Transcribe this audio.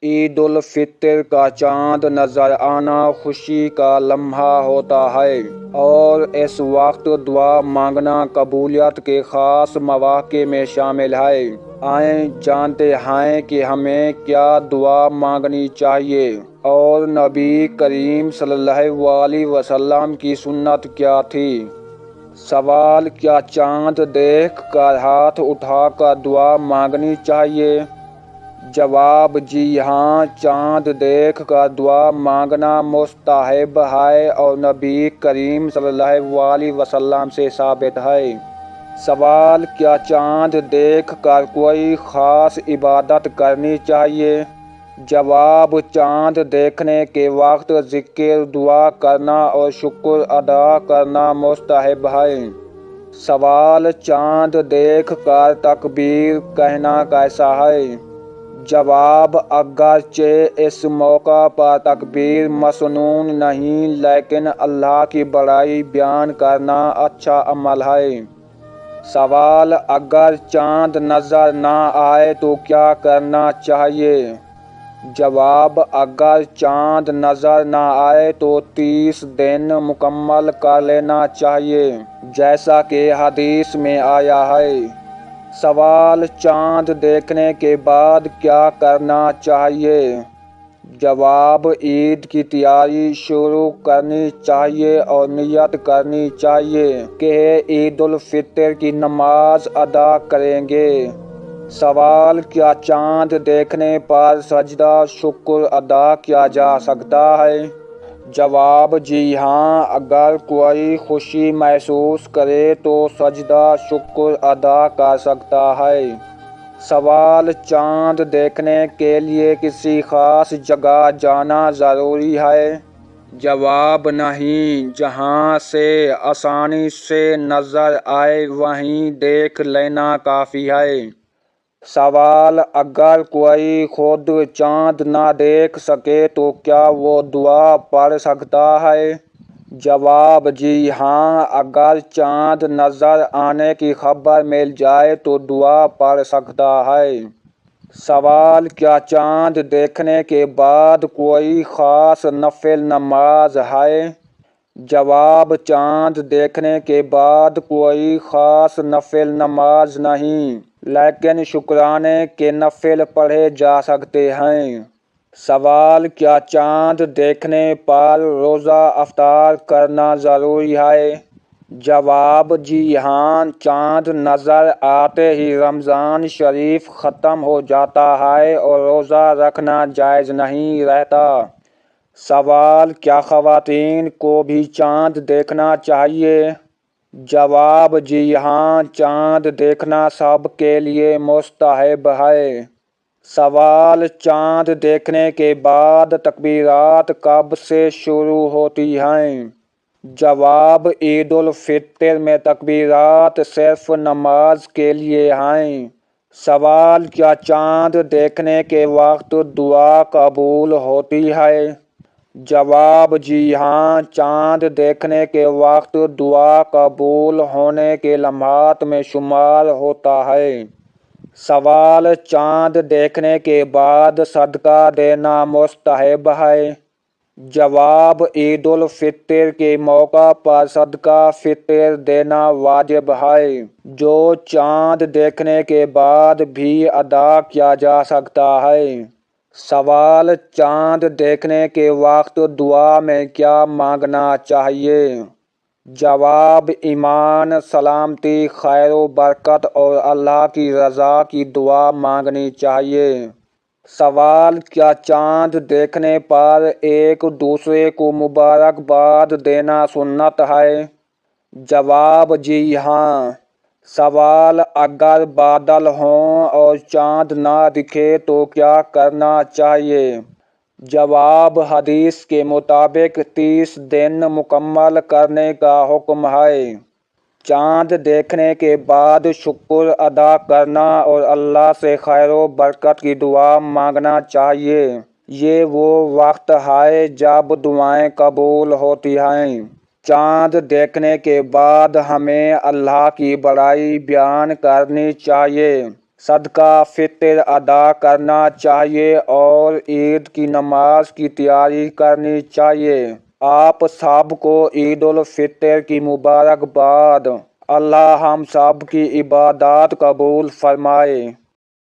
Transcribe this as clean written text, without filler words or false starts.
عید الفطر کا چاند نظر آنا خوشی کا لمحہ ہوتا ہے اور اس وقت دعا مانگنا قبولیت کے خاص مواقع میں شامل ہے۔ آئیں جانتے ہیں کہ ہمیں کیا دعا مانگنی چاہیے اور نبی کریم صلی اللہ علیہ وسلم کی سنت کیا تھی۔ سوال: کیا چاند دیکھ کر ہاتھ اٹھا کر دعا مانگنی چاہیے؟ جواب: جی ہاں، چاند دیکھ کر دعا مانگنا مستحب ہے اور نبی کریم صلی اللہ علیہ وسلم سے ثابت ہے۔ سوال: کیا چاند دیکھ کر کوئی خاص عبادت کرنی چاہیے؟ جواب: چاند دیکھنے کے وقت ذکر، دعا کرنا اور شکر ادا کرنا مستحب ہے۔ سوال: چاند دیکھ کر تکبیر کہنا کیسا ہے؟ جواب: اگرچہ اس موقع پر تکبیر مسنون نہیں، لیکن اللہ کی بڑائی بیان کرنا اچھا عمل ہے۔ سوال: اگر چاند نظر نہ آئے تو کیا کرنا چاہیے؟ جواب: اگر چاند نظر نہ آئے تو 30 دن مکمل کر لینا چاہیے، جیسا کہ حدیث میں آیا ہے۔ سوال: چاند دیکھنے کے بعد کیا کرنا چاہیے؟ جواب: عید کی تیاری شروع کرنی چاہیے اور نیت کرنی چاہیے کہ عید الفطر کی نماز ادا کریں گے۔ سوال: کیا چاند دیکھنے پر سجدہ شکر ادا کیا جا سکتا ہے؟ جواب: جی ہاں، اگر کوئی خوشی محسوس کرے تو سجدہ شکر ادا کر سکتا ہے۔ سوال: چاند دیکھنے کے لیے کسی خاص جگہ جانا ضروری ہے؟ جواب: نہیں، جہاں سے آسانی سے نظر آئے وہیں دیکھ لینا کافی ہے۔ سوال: اگر کوئی خود چاند نہ دیکھ سکے تو کیا وہ دعا پڑھ سکتا ہے؟ جواب: جی ہاں، اگر چاند نظر آنے کی خبر مل جائے تو دعا پڑھ سکتا ہے۔ سوال: کیا چاند دیکھنے کے بعد کوئی خاص نفل نماز ہے؟ جواب: چاند دیکھنے کے بعد کوئی خاص نفل نماز نہیں، لیکن شکرانے کے نفل پڑھے جا سکتے ہیں۔ سوال: کیا چاند دیکھنے پر روزہ افطار کرنا ضروری ہے؟ جواب: جی ہاں، چاند نظر آتے ہی رمضان شریف ختم ہو جاتا ہے اور روزہ رکھنا جائز نہیں رہتا۔ سوال: کیا خواتین کو بھی چاند دیکھنا چاہیے؟ جواب: جی ہاں، چاند دیکھنا سب کے لیے مستحب ہے۔ سوال: چاند دیکھنے کے بعد تکبیرات کب سے شروع ہوتی ہیں؟ جواب: عید الفطر میں تکبیرات صرف نماز کے لیے ہیں۔ سوال: کیا چاند دیکھنے کے وقت دعا قبول ہوتی ہے؟ جواب: جی ہاں، چاند دیکھنے کے وقت دعا قبول ہونے کے لمحات میں شمار ہوتا ہے۔ سوال: چاند دیکھنے کے بعد صدقہ دینا مستحب ہے؟ جواب: عید الفطر کے موقع پر صدقہ فطر دینا واجب ہے، جو چاند دیکھنے کے بعد بھی ادا کیا جا سکتا ہے۔ سوال: چاند دیکھنے کے وقت دعا میں کیا مانگنا چاہیے؟ جواب: ایمان، سلامتی، خیر و برکت اور اللہ کی رضا کی دعا مانگنی چاہیے۔ سوال: کیا چاند دیکھنے پر ایک دوسرے کو مبارکباد دینا سنت ہے؟ جواب: جی ہاں۔ سوال: اگر بادل ہوں اور چاند نہ دکھے تو کیا کرنا چاہیے؟ جواب: حدیث کے مطابق 30 دن مکمل کرنے کا حکم ہے۔ چاند دیکھنے کے بعد شکر ادا کرنا اور اللہ سے خیر و برکت کی دعا مانگنا چاہیے۔ یہ وہ وقت ہے جب دعائیں قبول ہوتی ہیں۔ چاند دیکھنے کے بعد ہمیں اللہ کی بڑائی بیان کرنی چاہیے۔ صدقہ فطر ادا کرنا چاہیے اور عید کی نماز کی تیاری کرنی چاہیے۔ آپ سب کو عید الفطر کی مبارکباد۔ اللہ ہم سب کی عبادات قبول فرمائے۔